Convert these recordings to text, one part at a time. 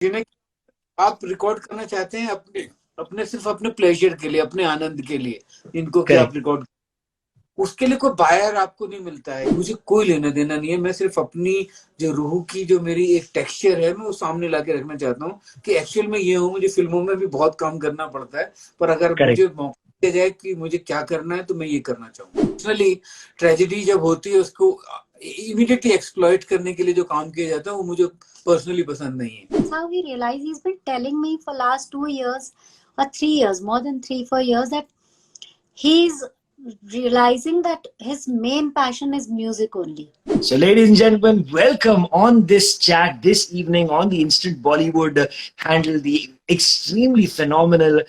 जिन्हें आप रिकॉर्ड करना चाहते हैं अपने अपने सिर्फ अपने प्लेजर के लिए, अपने आनंद के लिए, इनको कि आप करेक्ट। रिकॉर्ड, उसके लिए कोई बायर आपको नहीं मिलता है। मुझे कोई लेना देना नहीं है। मैं सिर्फ अपनी जो रूह की जो मेरी एक टेक्सचर है, मैं वो सामने लाके रखना चाहता हूँ कि एक्चुअल में ये हूँ। मुझे फिल्मों में भी बहुत काम करना पड़ता है, पर अगर करेक्ट। मुझे मौका दिया जाए कि मुझे क्या करना है, तो मैं ये करना चाहूंगा। पर्सनली ट्रेजेडी जब होती है, उसको इमीडिएटली एक्सप्लॉइट करने के लिए जो काम किया जाता है, वो मुझे पर्सनली पसंद नहीं है। That's how he realized. He's been telling me for last 2 years or 3 years, more than 3-4 years, that he's realizing that his main passion is music only. So, ladies and gentlemen, welcome on this chat this evening on the Instant Bollywood handle, the extremely phenomenal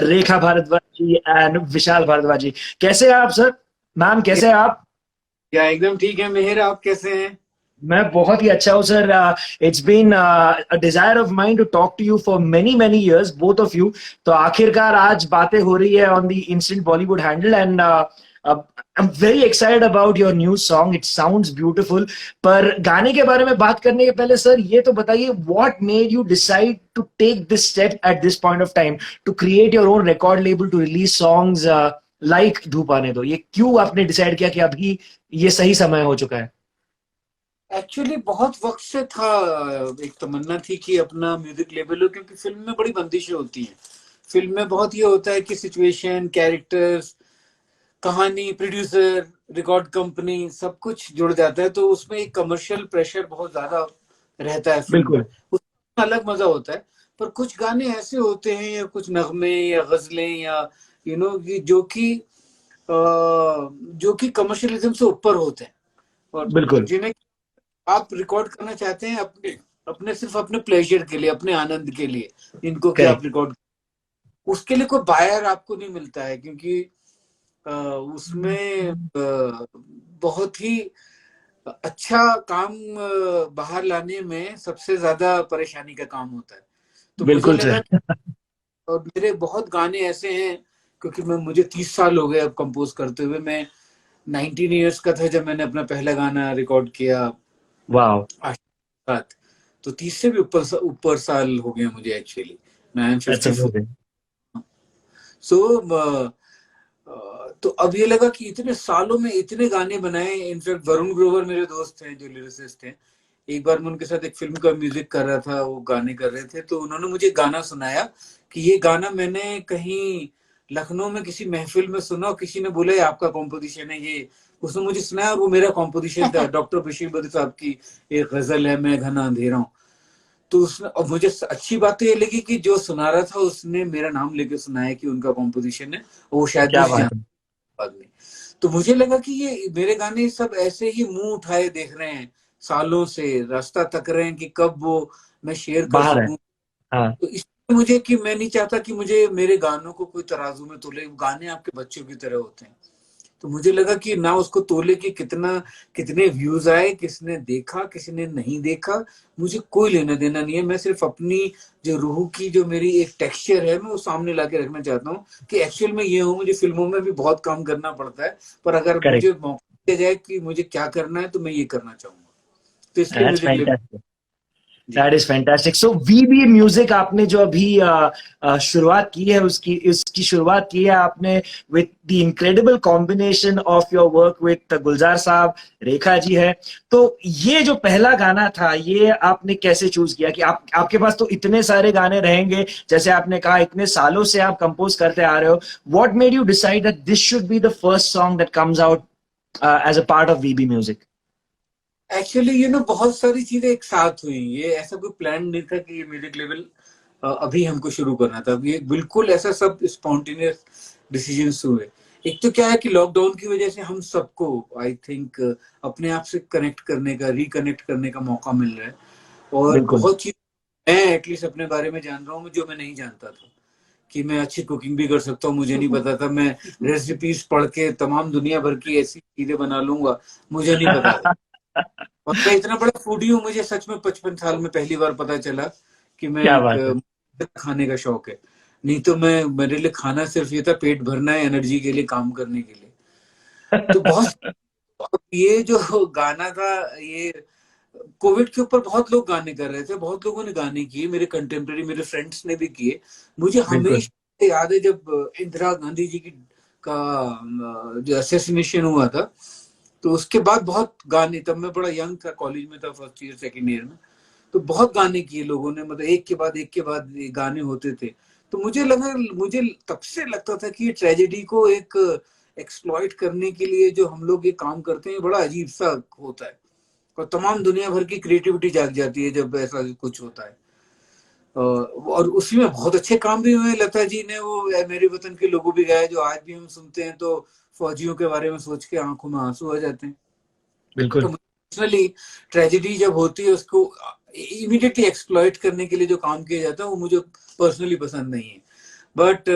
Rekha Bharadwaj ji and Vishal Bharadwaj ji. कैसे हैं आप sir? Ma'am कैसे हैं आप? क्या एकदम ठीक है मेहर, आप कैसे हैं? मैं बहुत ही अच्छा हूँ sir. It's been a desire of mind to talk to you for many many years, both of you. तो आखिरकार आज बातें हो रही है on the Instant Bollywood handle and I am very excited about your new song. It sounds beautiful. पर गाने के बारे में बात करने के पहले सर ये तो बताइए, what made you decide to take this step at this point of time to create your own record label, to release songs like Dhoop Aane दो? ये क्यों आपने डिसाइड किया कि अभी ये सही समय हो चुका है? एक्चुअली बहुत वक्त से था, एक तमन्ना थी कि अपना म्यूजिक लेबल हो, क्योंकि फिल्म में बड़ी बंदिशें होती हैं। फिल्म में बहुत ये होता है कि सिचुएशन, कैरेक्टर्स, कहानी, प्रोड्यूसर, रिकॉर्ड कंपनी, सब कुछ जुड़ जाता है, तो उसमें एक कमर्शियल प्रेशर बहुत ज्यादा रहता है फिल्म बिल्कुल। में। उसमें अलग मजा होता है। पर कुछ गाने ऐसे होते हैं, या कुछ नगमे या गजलें, या जो कि कमर्शियलिज्म से ऊपर होते हैं, और बिल्कुल। जिन्हें आप रिकॉर्ड करना चाहते हैं अपने अपने सिर्फ अपने प्लेजर के लिए, अपने आनंद के लिए, इनको कि आप करेक्ट। रिकॉर्ड, उसके लिए कोई बायर आपको नहीं मिलता है। क्योंकि उसमें बहुत ही अच्छा काम बाहर लाने में सबसे ज्यादा परेशानी का काम होता है। तो मुझे बिल्कुल लगा, सर। और मेरे बहुत गाने ऐसे हैं, क्योंकि मुझे 30 साल हो गए अब कंपोज करते हुए। मैं 19 ईयर्स का था जब मैंने अपना पहला गाना रिकॉर्ड किया, वाह। आशीर्वाद। तो 30 से भी ऊपर साल हो गए मुझे एक्चुअली। मैं आई एम दैट्स 54। अमेजिंग। सो तो अब ये लगा कि इतने सालों में इतने गाने बनाए। इनफैक्ट वरुण ग्रोवर मेरे दोस्त हैं जो लिरिसिस्ट हैं। एक बार मैं उनके साथ एक फिल्म का म्यूजिक कर रहा था, वो गाने कर रहे थे, तो उन्होंने मुझे गाना सुनाया कि ये गाना मैंने कहीं लखनऊ में किसी महफिल में सुना, और किसी ने बोला ये आपका कॉम्पोजिशन है ये। उसने मुझे सुनाया, वो मेरा कॉम्पोजिशन था। डॉक्टर बशीर बद्री साहब की एक गजल है, मैं घना अंधेरा हूँ। तो उसने, और मुझे अच्छी बात तो ये लगी कि जो सुना रहा था उसने मेरा नाम लेके सुनाया कि उनका कॉम्पोजिशन है, और वो शायद क्या मुझे बात जानता है। बाद में। तो मुझे लगा कि ये मेरे गाने सब ऐसे ही मुंह उठाए देख रहे हैं, सालों से रास्ता तक रहे हैं कि कब वो मैं शेयर कर बाहर है। सकूं। हाँ। तो इसलिए मुझे, कि मैं नहीं चाहता कि मुझे मेरे गानों को कोई तराजू में तोले। गाने आपके बच्चों की तरह होते हैं। तो मुझे लगा कि ना उसको तोले कि कितना, कितने व्यूज आए, किसने देखा, किसी ने नहीं देखा, मुझे कोई लेना देना नहीं है। मैं सिर्फ अपनी जो रूह की जो मेरी एक टेक्सचर है, मैं वो सामने लाके रखना चाहता हूँ कि एक्चुअल में ये हूँ। मुझे फिल्मों में भी बहुत काम करना पड़ता है, पर अगर करेक्ट। मुझे मौका दिया जाए कि मुझे क्या करना है, तो मैं ये करना चाहूंगा। तो इसलिए दैट्स म्यूजिक लेबल। फैंटास्टिक। जी। That is fantastic. So VB music आपने जो अभी शुरुआत की है, उसकी उसकी शुरुआत की है आपने with the incredible combination of your work with Gulzar साहब, रेखा जी है। तो ये जो पहला गाना था, ये आपने कैसे चूज किया कि आपके पास तो इतने सारे गाने रहेंगे, जैसे आपने कहा इतने सालों से आप कंपोज करते आ रहे हो। What made you decide that this should be the first song that comes out as a part of VB music? Actually बहुत सारी चीजें एक साथ हुई। ये ऐसा कोई प्लान नहीं था कि ये म्यूजिक लेवल अभी हमको शुरू करना था। ये बिल्कुल ऐसा सब स्पॉन्टेनियस डिसीजंस हुए। एक तो क्या है कि लॉकडाउन की वजह से हम सबको, आई थिंक, अपने आप से कनेक्ट करने का, रिकनेक्ट करने का मौका मिल रहा है। और बिल्कुल। बहुत चीज मैं एटलीस्ट अपने बारे में जान रहा हूँ जो मैं नहीं जानता था। कि मैं अच्छी कुकिंग भी कर सकता हूँ, मुझे नहीं पता था। मैं रेसिपीज पढ़ के तमाम दुनिया भर की ऐसी चीजें बना लूंगा, मुझे नहीं पता था। और मैं इतना बड़ा फूडी हूँ, मुझे सच में 55 साल में पहली बार पता चला कि मैं क्या एक बात है। खाने का शौक है। नहीं तो मैं, मेरे लिए खाना सिर्फ ये था पेट भरना है, एनर्जी के लिए, काम करने के लिए। तो बहुत, ये जो गाना था, ये कोविड के ऊपर बहुत लोग गाने कर रहे थे, बहुत लोगों ने गाने किए, मेरे कंटेम्प्रेरी, मेरे फ्रेंड्स ने भी किए। मुझे बिल्कुल। हमेशा याद है जब इंदिरा गांधी जी की का जो असैसिनेशन हुआ था, तो उसके बाद बहुत गाने, तब मैं बड़ा यंग था, कॉलेज में था, फर्स्ट ईयर सेकंड ईयर में, तो बहुत गाने किए लोगों ने, मतलब एक के बाद एक गाने होते थे। तो मुझे तब से लगता था कि ये ट्रेजेडी को एक एक्सप्लॉइट करने के लिए जो हम लोग ये काम करते हैं, बड़ा अजीब सा होता है, और तमाम दुनिया भर की क्रिएटिविटी जाग जाती है जब ऐसा कुछ होता है। और उसी में बहुत अच्छे काम भी हुए। लता जी ने वो मेरे वतन के लोगों भी गाए, जो आज भी हम सुनते हैं तो फौजियों के बारे में सोच के आंखों में आंसू आ जाते हैं। तो बिल्कुल। पर्सनली ट्रेजेडी जब होती है उसको इमीडिएटली एक्सप्लॉइट करने के लिए जो काम किया जाता है वो मुझे पर्सनली पसंद नहीं है। बट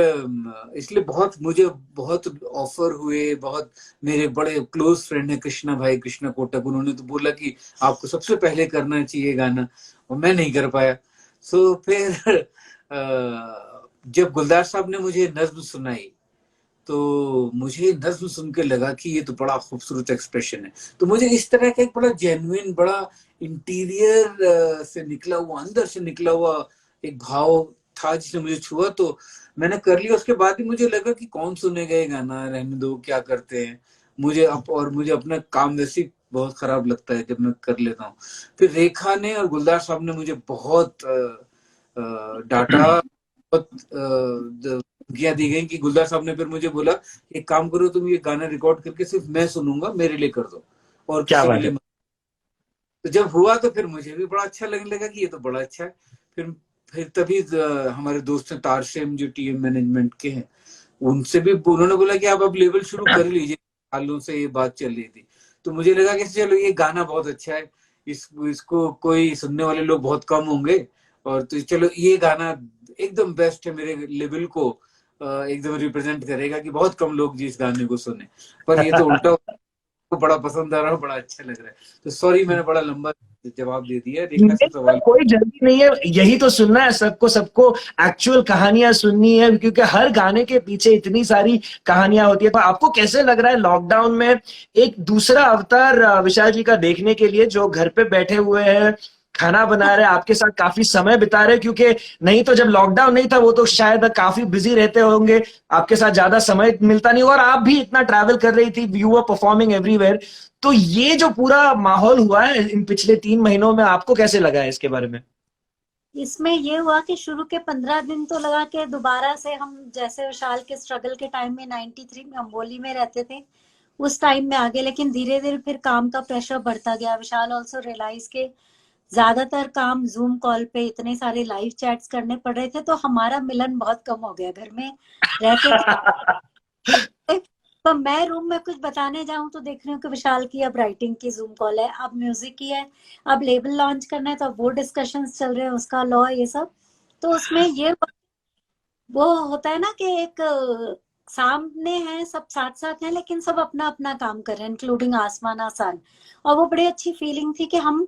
इसलिए मुझे बहुत ऑफर हुए, बहुत मेरे बड़े क्लोज फ्रेंड है कृष्णा भाई, कृष्णा कोटक, उन्होंने तो बोला कि आपको सबसे पहले करना चाहिए गाना, और मैं नहीं कर पाया। सो फिर जब गुलजार साहब ने मुझे नज्म सुनाई, तो मुझे नज्म सुन के लगा कि ये तो बड़ा खूबसूरत एक्सप्रेशन है। तो मुझे इस तरह का एक बड़ा जेन्युइन, बड़ा इंटीरियर से निकला हुआ, अंदर से निकला हुआ एक भाव था जिसने मुझे छुआ, तो मैंने कर लिया। उसके बाद ही मुझे लगा कि कौन सुनेगा ये गाना, रहने दो, क्या करते हैं। मुझे अपना काम वैसे ही बहुत खराब लगता है जब मैं कर लेता हूँ। फिर रेखा ने और गुलजार साहब ने मुझे बहुत डांटा, बहुत धमकियां दी गई कि गुलजार साहब ने फिर मुझे बोला, एक काम करो तुम, ये गाना रिकॉर्ड करके सिर्फ मैं सुनूंगा, मेरे लिए कर दो, और क्या किसी के बात लिए है। मत। तो जब हुआ तो फिर मुझे भी बड़ा अच्छा लगने लगा कि ये तो बड़ा अच्छा है। फिर तभी हमारे दोस्त हैं तारसेम, जो टीएम मैनेजमेंट के हैं, उनसे भी उन्होंने बोला कि आप अब लेवल शुरू कर लीजिए, सालों से ये बात चल रही थी। तो मुझे लगा कि चलो ये गाना बहुत अच्छा है, इसको कोई सुनने वाले लोग बहुत कम होंगे, और तो चलो ये गाना एकदम बेस्ट है, मेरे लेवल को एकदम रिप्रेजेंट करेगा कि बहुत कम लोग जिस गाने को सुने। पर ये तो उल्टा, को बड़ा पसंद आ रहा है, बड़ा अच्छा लग रहा है। तो सॉरी, मैंने बड़ा लंबा जवाब दे दिया। रेखा से नहीं, सवाल। कोई जल्दी नहीं है, यही तो सुनना है सबको, सबको एक्चुअल कहानियां सुननी है, क्योंकि हर गाने के पीछे इतनी सारी कहानियां होती है। तो आपको कैसे लग रहा है लॉकडाउन में एक दूसरा अवतार विशाल जी का देखने के लिए, जो घर पे बैठे हुए हैं, खाना बना रहे हैं, आपके साथ काफी समय बिता रहे हैं? क्योंकि नहीं तो जब लॉकडाउन नहीं था वो तो शायद काफी बिजी रहते होंगे, आपके साथ ज्यादा समय मिलता नहीं, और आप भी इतना ट्रैवल कर रही थी, यू वर परफॉर्मिंग एवरीवेयर। तो ये जो पूरा माहौल हुआ है इन पिछले 3 महीनों में, आपको कैसे लगा है इसके बारे में? इसमें ये हुआ कि शुरू के 15 दिन तो लगा कि दोबारा से हम जैसे विशाल के स्ट्रगल के टाइम में 93 में अम्बोली में रहते थे उस टाइम में आगे, लेकिन धीरे धीरे फिर काम का प्रेशर बढ़ता गया। विशाल ऑल्सो रियलाइज के ज्यादातर काम जूम कॉल पे, इतने सारे लाइव चैट्स करने पड़ रहे थे, तो हमारा मिलन बहुत कम हो गया। घर में रह के तो मैं रूम में कुछ बताने जाऊं तो देख रही हूँ कि विशाल की अब राइटिंग की जूम कॉल है, अब म्यूजिक की है, अब लेबल लॉन्च करना है तो अब वो डिस्कशंस चल रहे हैं, उसका लॉ, ये सब। तो उसमें ये वो होता है ना कि एक सामने है, सब साथ साथ हैं, लेकिन सब अपना अपना काम कर रहे हैं, इंक्लूडिंग आसमान आसान। और वो बड़ी अच्छी फीलिंग थी कि हम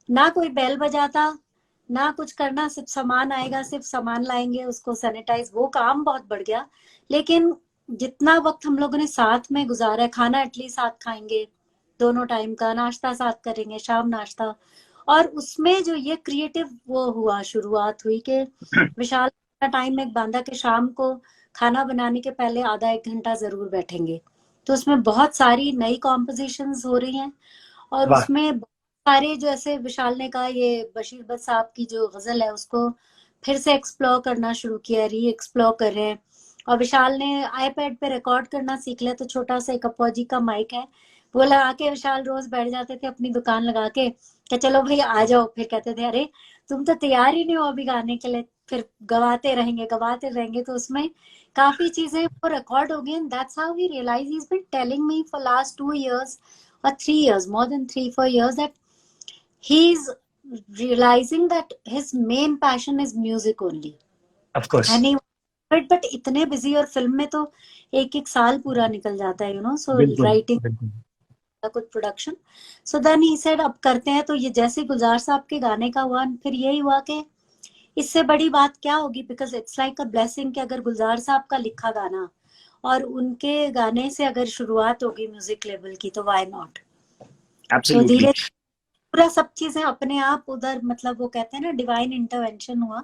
ना कोई बेल बजाता, ना कुछ करना, सिर्फ सामान आएगा, सिर्फ सामान लाएंगे, उसको सैनिटाइज, वो काम बहुत बढ़ गया। लेकिन जितना वक्त हम लोगों ने साथ में गुजारा है, खाना एटलीस्ट साथ खाएंगे, दोनों टाइम का नाश्ता साथ करेंगे, शाम नाश्ता। और उसमें जो ये क्रिएटिव वो हुआ, शुरुआत हुई कि विशाल का टाइम एक बांधा के शाम को खाना बनाने के पहले आधा एक घंटा जरूर बैठेंगे। तो उसमें बहुत सारी नई कॉम्पोजिशंस हो रही हैं, और वाह। उसमें सारे, जो ऐसे विशाल ने कहा, ये बशीर बट साहब की जो गजल है उसको फिर से एक्सप्लोर करना शुरू किया, री एक्सप्लोर कर रहे हैं। और विशाल ने आईपैड पे रिकॉर्ड करना सीख लिया, तो छोटा सा एक अपोजी का माइक है, वो लगा के विशाल रोज बैठ जाते थे अपनी दुकान लगा के, कि चलो भाई आ जाओ। फिर कहते थे अरे तुम तो तैयार ही नहीं हो अभी गाने के लिए, फिर गवाते रहेंगे गवाते रहेंगे। तो उसमें काफी चीजें वो रिकॉर्ड हो गई, and that's how we realise, he is been telling me for last 2 years or 3 years, more than 3-4 years, that he's realizing that his main passion is music only. Of course. And he, but इतने busy, और film में तो एक एक साल पूरा निकल जाता है, सो बिल्कुल राइटिंग बिल्कुल। का कुछ production. So then he said अब करते हैं। तो ये जैसे गुलजार साहब के गाने का हुआ, फिर यही हुआ कि इससे बड़ी बात क्या होगी, because it's like a blessing कि अगर गुलजार साहब का लिखा गाना और उनके गाने से अगर शुरुआत होगी म्यूजिक लेवल की, तो व्हाई नॉट। तो एब्सोल्युटली। धीरे पूरा सब चीजें अपने आप उधर, मतलब वो कहते हैं ना डिवाइन इंटरवेंशन हुआ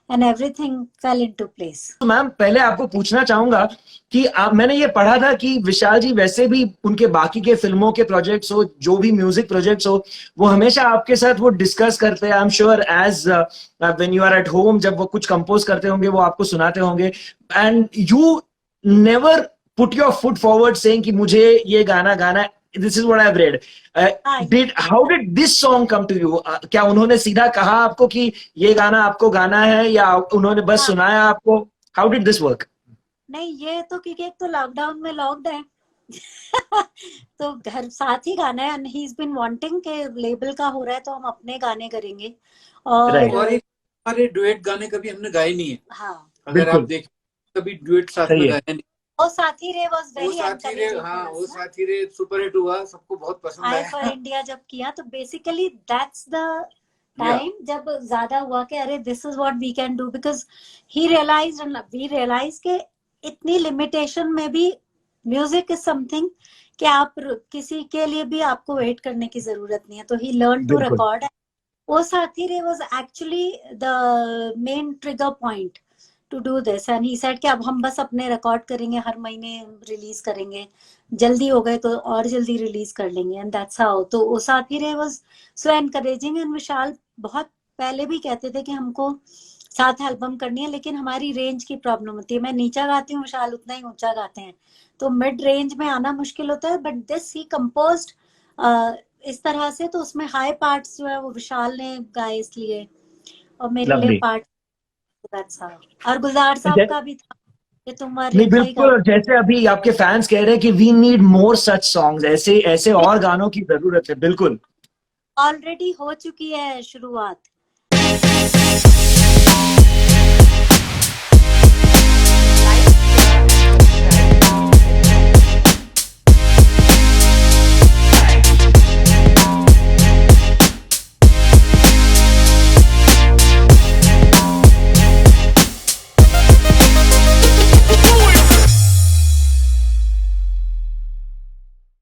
and everything fail into place. तो मैम पहले आपको पूछना चाहूंगा कि मैंने ये पढ़ा था कि विशाल जी वैसे भी उनके बाकी के फिल्मों के प्रोजेक्ट्स हो, जो भी म्यूजिक प्रोजेक्ट्स हो, वो हमेशा आपके साथ वो डिस्कस करते हैं। I am sure as when you are at home, जब वो कुछ कंपोज करते होंगे वो आपको सुनाते होंगे, and you never put your foot forward saying कि मुझे ये गाना गाना है। This is what I have read. How did this song come to you? क्या उन्होंने सीधा कहा आपको कि ये गाना आपको गाना है, या उन्होंने बस सुनाया आपको? How did this work? नहीं, ये तो क्योंकि एक तो लॉकडाउन में लॉक्ड है तो घर साथ ही गाना है, and he is been wanting के लेबल का हो रहा है तो हम अपने गाने करेंगे। और Right. हमारे डुएट गाने कभी हमने गाए नहीं है। हाँ, अगर आप देखें कभी डुएट साथ में गाए नहीं। वो साथी रे वाज वो वेरी साथी रे, हाँ वो साथी रे सुपर हिट हुआ, सबको बहुत पसंद आई आया। फॉर इंडिया जब किया तो बेसिकली दैट्स द टाइम जब ज्यादा हुआ कि अरे this is what we can do, because he realised and we realise के इतनी लिमिटेशन में भी म्यूजिक इज समथिंग कि आप किसी के लिए भी आपको वेट करने की जरूरत नहीं है। तो ही लर्न टू रिकॉर्ड। वो साथी रे was actually the main trigger point two do this, and he said कि अब हम बस अपने रिकॉर्ड करेंगे, हर महीने रिलीज करेंगे, जल्दी हो गए तो और जल्दी रिलीज कर लेंगे, एंड दैट्स हाउ। तो वो साथी रे वाज सो एनकरेजिंग। एंड विशाल बहुत पहले भी कहते थे कि हमको 7 एल्बम करनी है, लेकिन हमारी रेंज की प्रॉब्लम होती है। मैं नीचा गाती हूँ, विशाल उतना ही ऊंचा गाते हैं, तो मिड रेंज में आना मुश्किल होता है। बट दिस ही कंपोज्ड इस तरह से, तो उसमें हाई पार्ट्स जो है वो विशाल ने गाए इसलिए, और मेरे लिए पार्ट दैट्स हाउ। और गुलजार साहब का भी था कि तुम नहीं बिल्कुल, जैसे अभी आपके फैंस कह रहे हैं कि we need more such songs, ऐसे ऐसे और गानों की जरूरत है। बिल्कुल ऑलरेडी हो चुकी है शुरुआत।